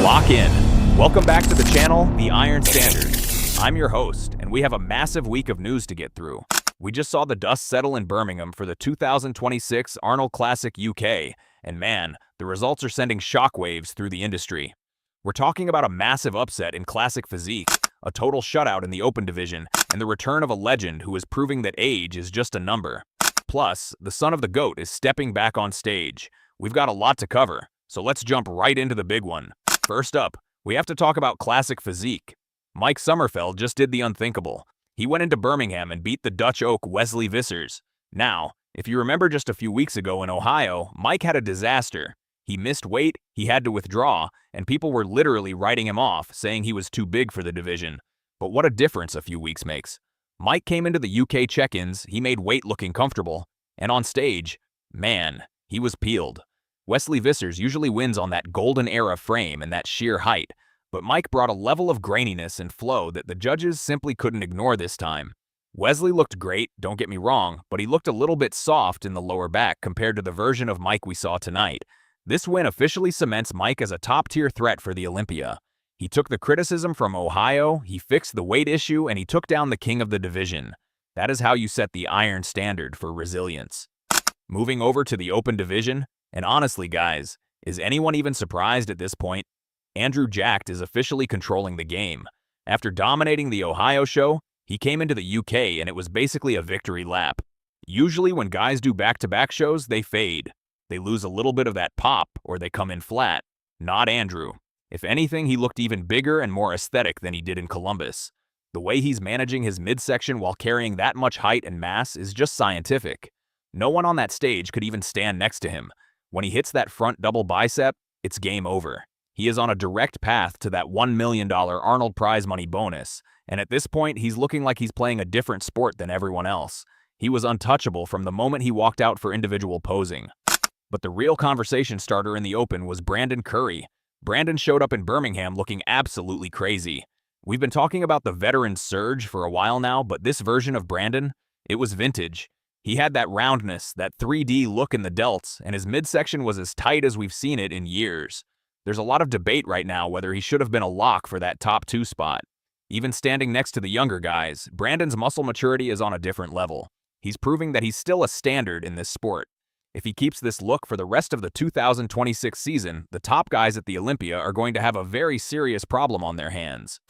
Lock in. Welcome back to the channel, The Iron Standard. I'm your host, and we have a massive week of news to get through. We just saw the dust settle in Birmingham for the 2026 Arnold Classic UK, and man, the results are sending shockwaves through the industry. We're talking about a massive upset in Classic Physique, a total shutout in the open division, and the return of a legend who is proving that age is just a number. Plus, the son of the GOAT is stepping back on stage. We've got a lot to cover, so let's jump right into the big one. First up, we have to talk about Classic Physique. Mike Sommerfeld just did the unthinkable. He went into Birmingham and beat the Dutch oak Wesley Vissers. Now, if you remember just a few weeks ago in Ohio, Mike had a disaster. He missed weight, he had to withdraw, and people were literally writing him off, saying he was too big for the division. But what a difference a few weeks makes. Mike came into the UK check-ins, he made weight looking comfortable, and on stage, man, he was peeled. Wesley Vissers usually wins on that golden era frame and that sheer height, but Mike brought a level of graininess and flow that the judges simply couldn't ignore this time. Wesley looked great, don't get me wrong, but he looked a little bit soft in the lower back compared to the version of Mike we saw tonight. This win officially cements Mike as a top-tier threat for the Olympia. He took the criticism from Ohio, he fixed the weight issue, and he took down the king of the division. That is how you set the iron standard for resilience. Moving over to the open division, and honestly guys, is anyone even surprised at this point? Andrew Jacked is officially controlling the game. After dominating the Ohio show, he came into the UK and it was basically a victory lap. Usually when guys do back-to-back shows, they fade. They lose a little bit of that pop or they come in flat. Not Andrew. If anything, he looked even bigger and more aesthetic than he did in Columbus. The way he's managing his midsection while carrying that much height and mass is just scientific. No one on that stage could even stand next to him. When he hits that front double bicep, it's game over. He is on a direct path to that $1 million Arnold prize money bonus, and at this point, he's looking like he's playing a different sport than everyone else. He was untouchable from the moment he walked out for individual posing. But the real conversation starter in the open was Brandon Curry. Brandon showed up in Birmingham looking absolutely crazy. We've been talking about the veteran surge for a while now, but this version of Brandon, it was vintage. He had that roundness, that 3D look in the delts, and his midsection was as tight as we've seen it in years. There's a lot of debate right now whether he should have been a lock for that top 2 spot. Even standing next to the younger guys, Brandon's muscle maturity is on a different level. He's proving that he's still a standard in this sport. If he keeps this look for the rest of the 2026 season, the top guys at the Olympia are going to have a very serious problem on their hands.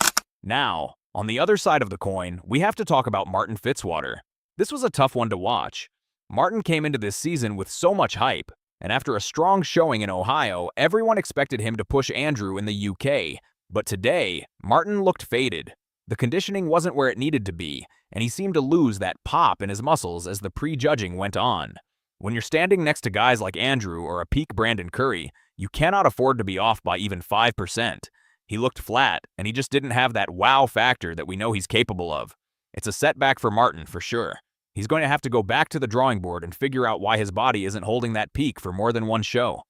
Now, on the other side of the coin, we have to talk about Martin Fitzwater. This was a tough one to watch. Martin came into this season with so much hype, and after a strong showing in Ohio, everyone expected him to push Andrew in the UK. But today, Martin looked faded. The conditioning wasn't where it needed to be, and he seemed to lose that pop in his muscles as the pre-judging went on. When you're standing next to guys like Andrew or a peak Brandon Curry, you cannot afford to be off by even 5%. He looked flat, and he just didn't have that wow factor that we know he's capable of. It's a setback for Martin, for sure. He's going to have to go back to the drawing board and figure out why his body isn't holding that peak for more than one show.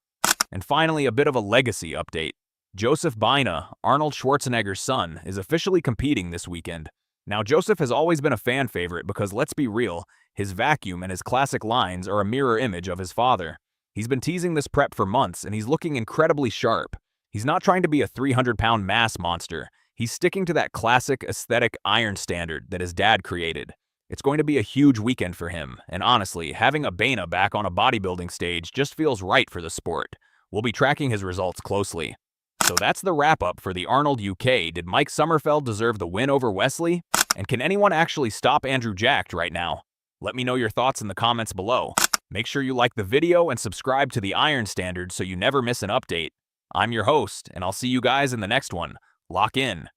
And finally, a bit of a legacy update. Joseph Bina, Arnold Schwarzenegger's son, is officially competing this weekend. Now, Joseph has always been a fan favorite because, let's be real, his vacuum and his classic lines are a mirror image of his father. He's been teasing this prep for months, and he's looking incredibly sharp. He's not trying to be a 300-pound mass monster. He's sticking to that classic, aesthetic iron standard that his dad created. It's going to be a huge weekend for him, and honestly, having a Bina back on a bodybuilding stage just feels right for the sport. We'll be tracking his results closely. So that's the wrap-up for the Arnold UK. Did Mike Sommerfeld deserve the win over Wesley? And can anyone actually stop Andrew Jacked right now? Let me know your thoughts in the comments below. Make sure you like the video and subscribe to the Iron Standard so you never miss an update. I'm your host, and I'll see you guys in the next one. Lock in.